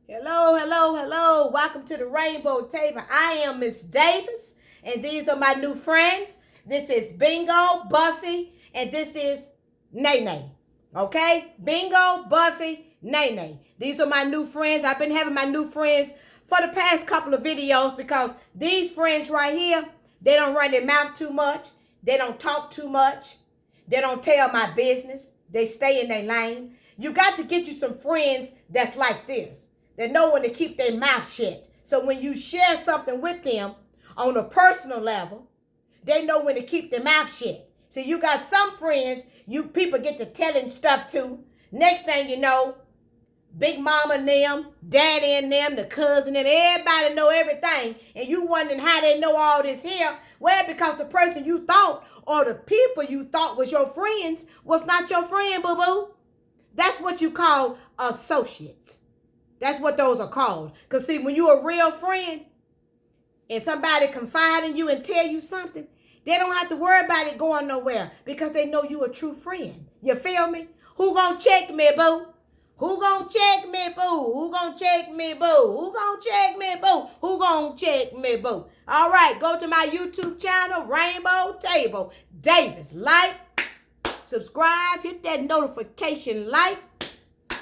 Hello, hello, hello. Welcome to the Rainbow Table. I am Miss Davis, and these are my new friends. This is Bingo, Buffy, and this is Nene. Okay? Bingo, Buffy, Nene. These are my new friends. I've been having my new friends for the past couple of videos because these friends right here, they don't run their mouth too much. They don't talk too much. They don't tell my business. They stay in their lane. You got to get you some friends that's like this, that know when to keep their mouth shut. So when you share something with them on a personal level, they know when to keep their mouth shut. So you got some friends you people get to telling stuff to. Next thing you know, Big Mama and them, Daddy and them, the cousin and everybody know everything. And you wondering how they know all this here. Well, because the person you thought or the people you thought was your friends was not your friend, boo-boo. That's what you call associates. That's what those are called. Because see, when you're a real friend and somebody confide in you and tell you something, they don't have to worry about it going nowhere because they know you a true friend. You feel me? Who gonna check me, boo? Who gonna check me, boo? Who gonna check me, boo? Who gonna check me, boo? Who gonna check me, boo? All right, go to my YouTube channel, Rainbow Table Davis. Like, subscribe, hit that notification like.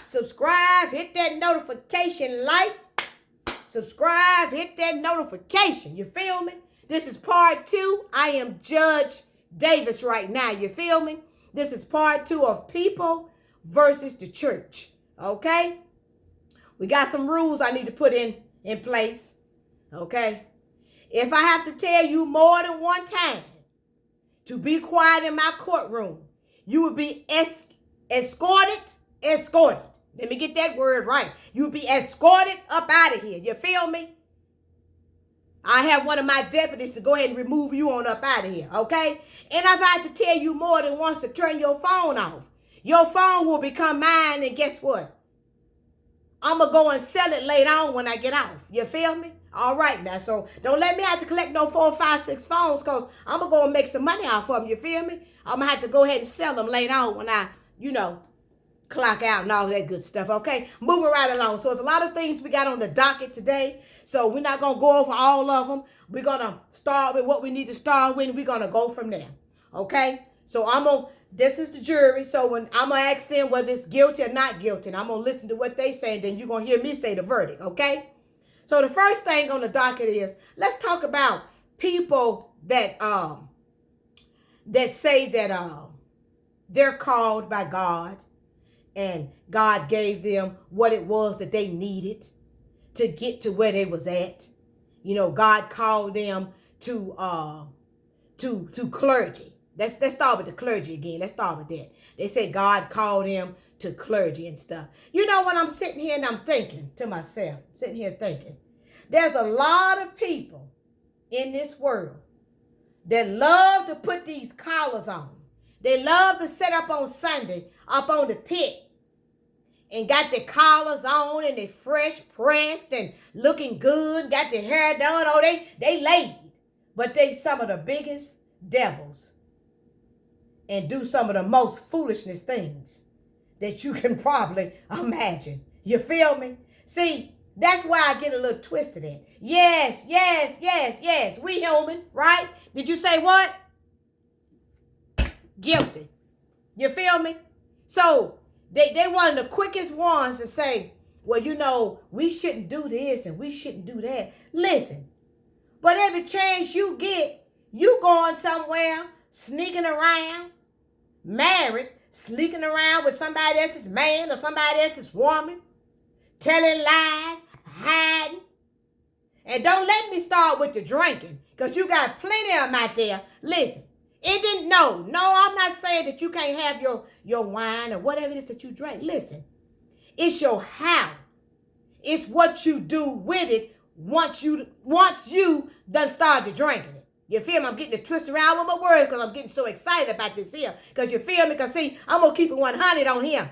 Subscribe, hit that notification like. Subscribe, hit that notification. You feel me? This is part 2. I am Judge Davis right now. You feel me? This is part 2 of people versus the church. Okay? We got some rules I need to put in place. Okay? If I have to tell you more than one time to be quiet in my courtroom, you will be escorted. Let me get that word right. You'll be escorted up out of here. You feel me? I have one of my deputies to go ahead and remove you on up out of here, okay? And if I have to tell you more than once to turn your phone off, your phone will become mine, and guess what? I'm going to go and sell it later on when I get off. You feel me? All right now. So don't let me have to collect no 4, 5, 6 phones because I'm going to go and make some money off of them. You feel me? I'm going to have to go ahead and sell them later on when I, clock out and all that good stuff, okay? Moving right along. So it's a lot of things we got on the docket today. So we're not going to go over all of them. We're going to start with what we need to start with, and we're going to go from there, okay? So this is the jury. So when I'm going to ask them whether it's guilty or not guilty, and I'm going to listen to what they say, and then you're going to hear me say the verdict, okay? So the first thing on the docket is, let's talk about people that say that they're called by God, and God gave them what it was that they needed to get to where they was at. God called them to clergy. Let's start with the clergy again. Let's start with that. They said God called them to clergy and stuff. When I'm sitting here and I'm thinking to myself, there's a lot of people in this world that love to put these collars on. They love to sit up on Sunday, up on the pit, and got their collars on and they fresh pressed and looking good, got their hair done. Oh, they laid. But they some of the biggest devils and do some of the most foolishness things that you can probably imagine. You feel me? See, that's why I get a little twisted at. Yes. We human, right? Did you say what? Guilty. You feel me? So they one of the quickest ones to say, well, we shouldn't do this and we shouldn't do that. Listen, but every chance you get, you going somewhere, sneaking around, married, sneaking around with somebody else's man or somebody else's woman, telling lies, hiding. And don't let me start with the drinking, because you got plenty of them out there. Listen. No, I'm not saying that you can't have your wine or whatever it is that you drink. Listen, it's your how. It's what you do with it once you done started drinking it. You feel me? I'm getting it twisted around with my words because I'm getting so excited about this here. Because you feel me? Because see, I'm going to keep it 100 on him.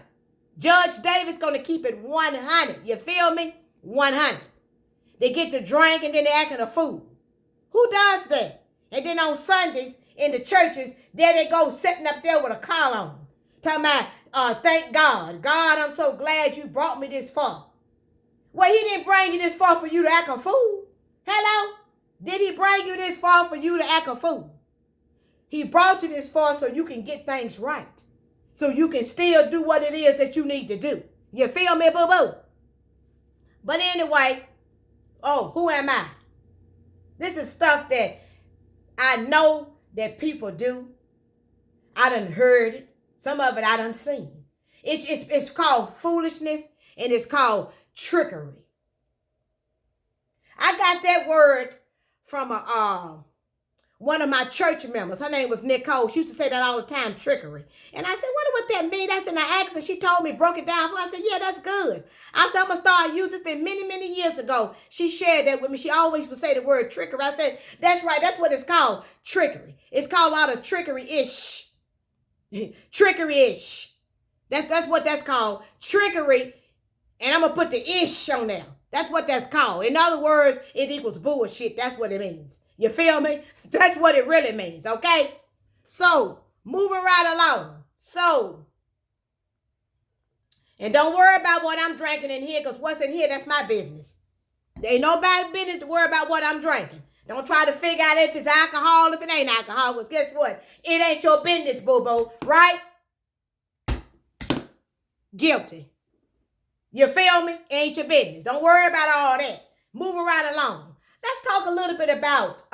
Judge Davis going to keep it 100. You feel me? 100. They get to drink and then they acting a fool. Who does that? And then on Sundays, in the churches, there they go sitting up there with a collar on. Talking about, thank God. God, I'm so glad you brought me this far. Well, he bring you this far for you to act a fool? Hello? Did he bring you this far for you to act a fool? He brought you this far so you can get things right. So you can still do what it is that you need to do. You feel me, boo-boo? But anyway, who am I? This is stuff that I know that people do. I done heard it. Some of it I done seen. It's called foolishness and it's called trickery. I got that word from one of my church members. Her name was Nicole. She used to say that all the time, trickery. And I said, what that mean? That's in the accent. She told me, broke it down for her. I said, yeah, that's good. I said, I'm going to start using this. It's been many, many years ago. She shared that with me. She always would say the word trickery. I said, that's right. That's what it's called, trickery. It's called a lot of trickery-ish. Trickery-ish. That's what that's called, trickery. And I'm going to put the ish on there. That's what that's called. In other words, it equals bullshit. That's what it means. You feel me? That's what it really means, okay? So, moving right along. So, and don't worry about what I'm drinking in here, because what's in here, that's my business. There ain't nobody's business to worry about what I'm drinking. Don't try to figure out if it's alcohol, if it ain't alcohol, because guess what? It ain't your business, boo-boo, right? Guilty. You feel me? It ain't your business. Don't worry about all that. Moving right along. Let's talk a little bit about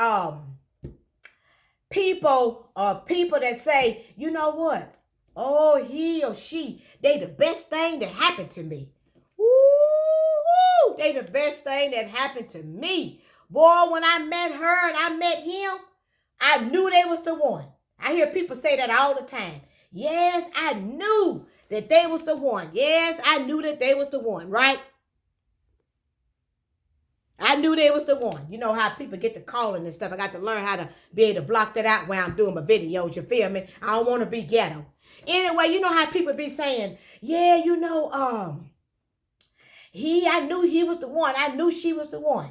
people that say, you know what? Oh, he or she, they the best thing that happened to me. Woo! They the best thing that happened to me. Boy, when I met her and I met him, I knew they was the one. I hear people say that all the time. Yes, I knew that they was the one. Yes, I knew that they was the one, right? I knew they was the one. You know how people get to calling and stuff. I got to learn how to be able to block that out when I'm doing my videos. You feel me? I don't want to be ghetto. Anyway, you know how people be saying, yeah, I knew he was the one. I knew she was the one.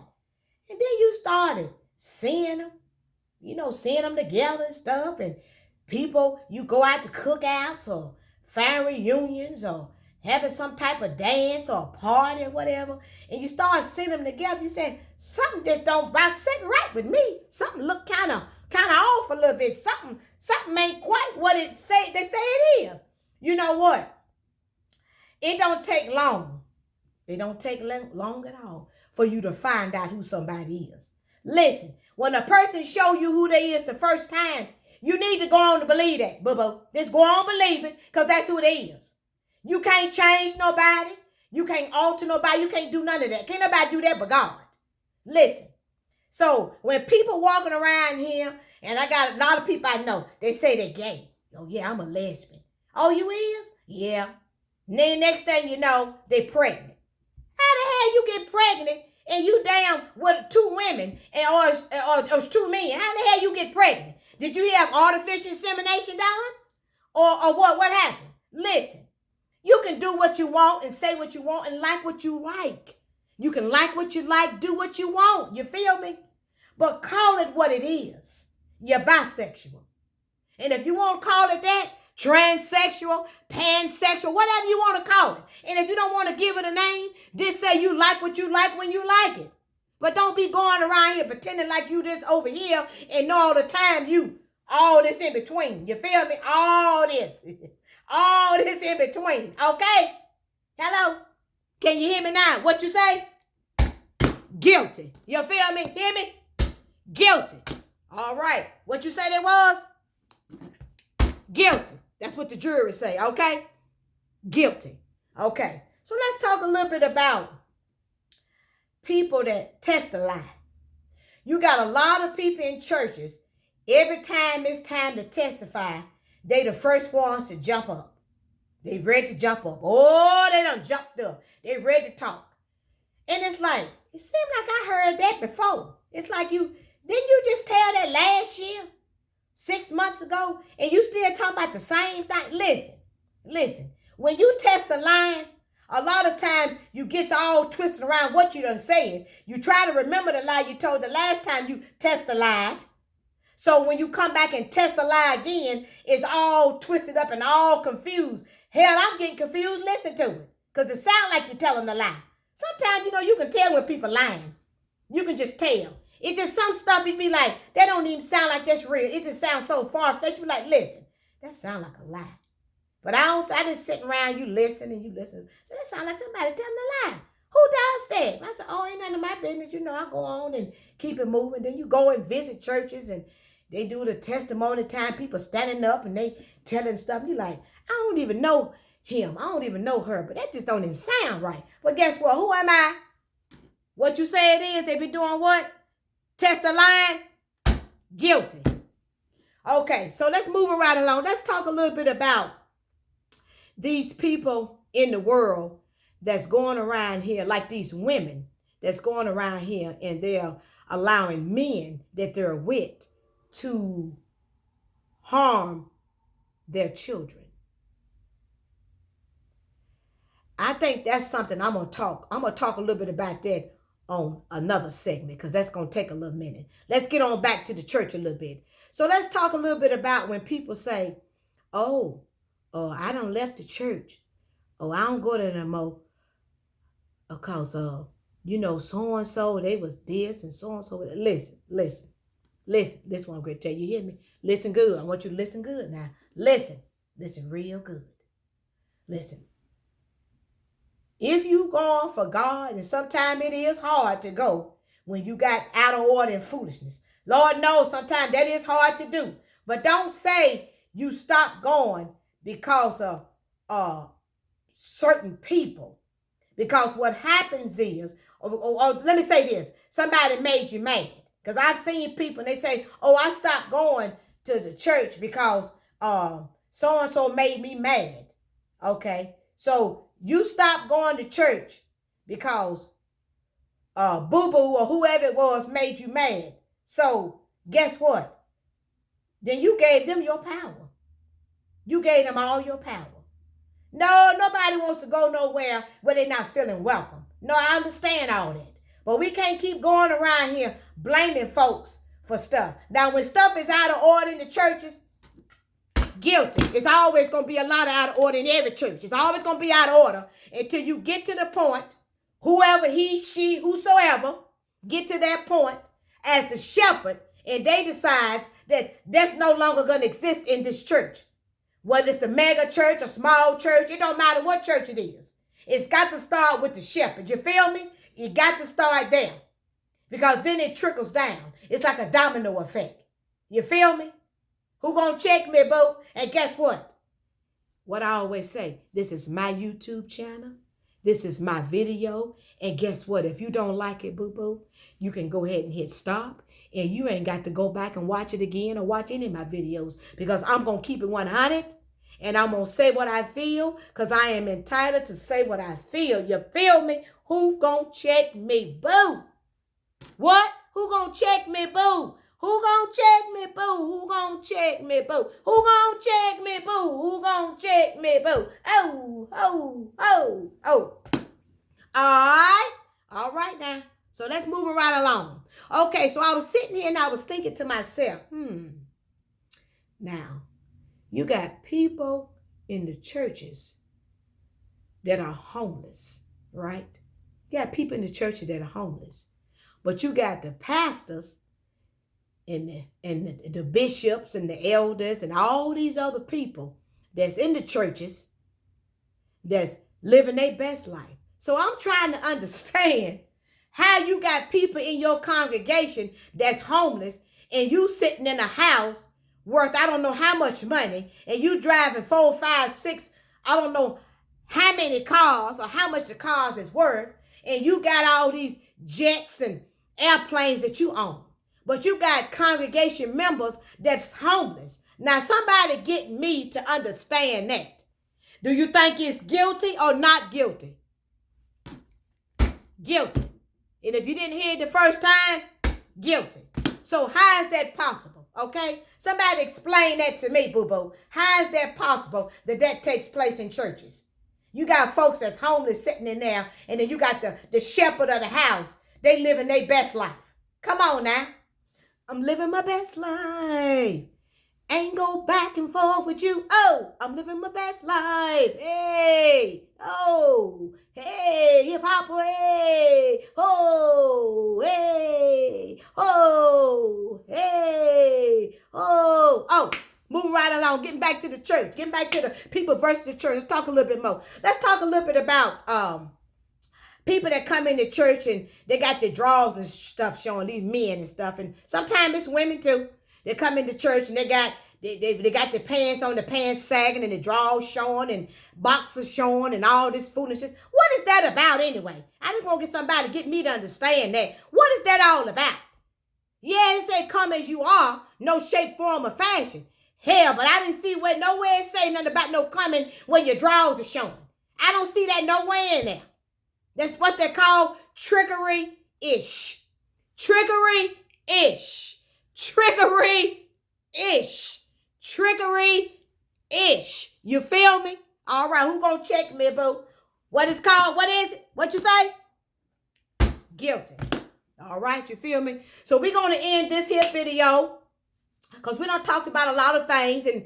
And then you started seeing them, seeing them together and stuff. And people, you go out to cookouts or family reunions or having some type of dance or party or whatever, and you start seeing them together, you say, something just don't sit right with me. Something look kind of off a little bit. Something ain't quite what they say it is. You know what? It don't take long. It don't take long at all for you to find out who somebody is. Listen, when a person show you who they is the first time, you need to go on to believe that, boo-boo. Just go on believe it, because that's who it is. You can't change nobody. You can't alter nobody. You can't do none of that. Can't nobody do that but God. Listen. So when people walking around here, and I got a lot of people I know, they say they're gay. Oh, yeah, I'm a lesbian. Oh, you is? Yeah. And then next thing you know, they pregnant. How the hell you get pregnant and you down with two women or two men? How the hell you get pregnant? Did you have artificial insemination done? Or what happened? Listen. You can do what you want and say what you want and like what you like. You can like what you like, do what you want. You feel me? But call it what it is. You're bisexual. And if you want to call it that, transsexual, pansexual, whatever you want to call it. And if you don't want to give it a name, just say you like what you like when you like it. But don't be going around here pretending like you this over here and all the time you all this in between. You feel me? All this. All this in between, okay? Hello? Can you hear me now? What you say? Guilty. You feel me? Hear me? Guilty. All right. What you say that was? Guilty. That's what the jury say, okay? Guilty. Okay. So let's talk a little bit about people that test a lie. You got a lot of people in churches, every time it's time to testify, they the first ones to jump up. They ready to jump up. Oh, they done jumped up. They ready to talk. And it's like, it seems like I heard that before. It's like didn't you just tell that last year, 6 months ago, and you still talking about the same thing? Listen. When you test a line, a lot of times you get all twisted around what you done said. You try to remember the lie you told the last time you test a lie. So when you come back and test a lie again, it's all twisted up and all confused. Hell, I'm getting confused. Listen to it. Because it sounds like you're telling a lie. Sometimes, you can tell when people lying. You can just tell. It's just some stuff you be like, that don't even sound like that's real. It just sounds so far-fetched. You be like, listen, that sound like a lie. But I just sitting around, you listen and you listen. So that sound like somebody telling a lie. Who does that? I said, oh, ain't none of my business. I go on and keep it moving. Then you go and visit churches and they do the testimony time. People standing up and they telling stuff. You like, I don't even know him. I don't even know her. But that just don't even sound right. But guess what? Who am I? What you say it is, they be doing what? Test the line? Guilty. Okay, so let's move it right along. Let's talk a little bit about these people in the world that's going around here, like these women that's going around here and they're allowing men that they're with to harm their children. I think that's something I'm going to talk a little bit about that on another segment because that's going to take a little minute. Let's get on back to the church a little bit. So let's talk a little bit about when people say, oh, I done left the church. Oh, I don't go there no more. Because, so-and-so, they was this and so-and-so. Listen. This is what I'm going to tell you. You hear me? Listen good. I want you to listen good now. Listen real good. Listen. If you going for God, and sometimes it is hard to go when you got out of order and foolishness. Lord knows sometimes that is hard to do. But don't say you stop going because of certain people. Because what happens is, or let me say this, somebody made you mad. Because I've seen people and they say, oh, I stopped going to the church because so-and-so made me mad. Okay, so you stopped going to church because boo-boo or whoever it was made you mad. So guess what? Then you gave them your power. You gave them all your power. No, nobody wants to go nowhere where they're not feeling welcome. No, I understand all that. But we can't keep going around here blaming folks for stuff. Now, when stuff is out of order in the churches, guilty. It's always going to be a lot of out of order in every church. It's always going to be out of order until you get to the point, whoever he, she, whosoever, get to that point as the shepherd, and they decides that that's no longer going to exist in this church. Whether it's the mega church or small church, it don't matter what church it is. It's got to start with the shepherd. You feel me? You got to start there. Because then it trickles down. It's like a domino effect. You feel me? Who gonna check me, boo? And guess what? What I always say, this is my YouTube channel. This is my video. And guess what? If you don't like it, boo-boo, you can go ahead and hit stop. And you ain't got to go back and watch it again or watch any of my videos. Because I'm going to keep it 100. And I'm going to say what I feel. Because I am entitled to say what I feel. You feel me? Who gonna check me, boo? What? Who gonna check me, boo? Who gonna check me, boo? Who gonna check me, boo? Who gonna check me, boo? Who gonna check me, boo? Oh. All right now. So let's move it right along. Okay, so I was sitting here and I was thinking to myself, now, you got people in the churches that are homeless, right? You got people in the churches that are homeless. But you got the pastors and the bishops and the elders and all these other people that's in the churches that's living their best life. So I'm trying to understand how you got people in your congregation that's homeless and you sitting in a house worth I don't know how much money and you driving 4, 5, 6, I don't know how many cars or how much the cars is worth, and you got all these jets and airplanes that you own. But you got congregation members that's homeless. Now, somebody get me to understand that. Do you think it's guilty or not guilty? Guilty. And if you didn't hear it the first time, guilty. So how is that possible? Okay? Somebody explain that to me, boo-boo. How is that possible that takes place in churches? You got folks that's homeless sitting in there, and then you got the shepherd of the house. They living their best life. Come on now. I'm living my best life. Ain't go back and forth with you. Oh, I'm living my best life. Hey. Oh. Hey, hip hop, hey, ho, hey, ho, hey, ho. Oh, moving right along, getting back to the church, getting back to the people versus the church. Let's talk a little bit more. Let's talk a little bit about people that come into church and they got their drawers and stuff showing, these men and stuff. And sometimes it's women too. They come into church and they got their pants on, the pants sagging and the drawers showing and boxers showing and all this foolishness. What is that about anyway? I just want to get somebody to get me to understand that. What is that all about? Yeah, it say come as you are, no shape, form, or fashion. Hell, but I didn't see nowhere it say nothing about no coming when your drawers are showing. I don't see that nowhere in there. That's what they call trickery-ish. Trickery-ish. Trickery-ish. Trickery-ish. You feel me? All right, who gonna check me, boo? What is called? What is it? What you say? Guilty. All right, you feel me? So we're gonna end this here video because we done talked about a lot of things, and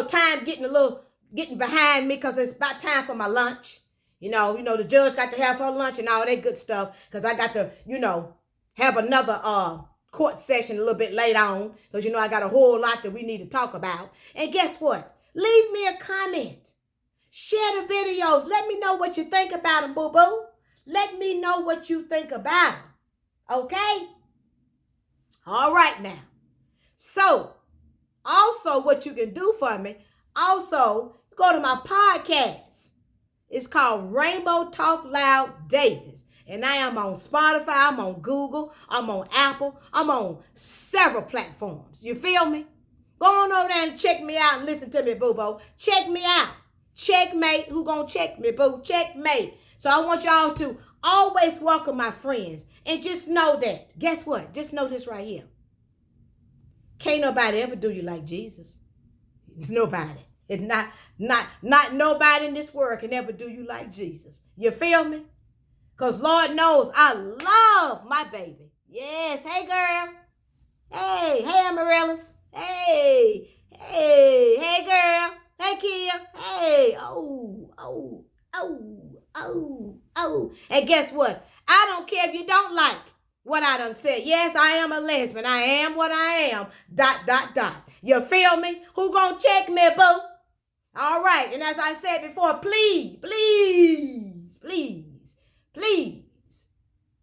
time getting behind me because it's about time for my lunch. You know, the judge got to have her lunch and all that good stuff because I got to, have another court session a little bit later on because, I got a whole lot that we need to talk about. And guess what? Leave me a comment. Share the videos. Let me know what you think about them, boo-boo. Let me know what you think about them. Okay? All right now. So, also what you can do for me, also go to my podcast. It's called Rainbow Talk Loud Davis. And I am on Spotify, I'm on Google, I'm on Apple, I'm on several platforms. You feel me? Go on over there and check me out and listen to me, boo-boo. Check me out. Checkmate. Who gonna check me, boo? Checkmate. So I want y'all to always welcome my friends. And just know that. Guess what? Just know this right here. Can't nobody ever do you like Jesus. Nobody. And not nobody in this world can ever do you like Jesus. You feel me? Because Lord knows I love my baby. Yes. Hey, girl. Hey, Amaryllis. Hey, girl. Hey, Kia. Hey, oh. And guess what? I don't care if you don't like what I done said. Yes, I am a lesbian. I am what I am. ... You feel me? Who gonna check me, boo? All right. And as I said before, please.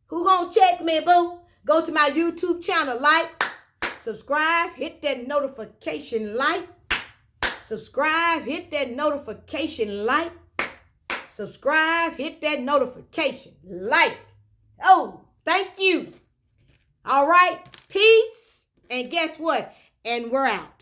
Who gonna check me, boo? Go to my YouTube channel, like, subscribe, hit that notification like. Subscribe, hit that notification like. Subscribe, hit that notification like. Oh, thank you. All right. Peace. And guess what? And we're out.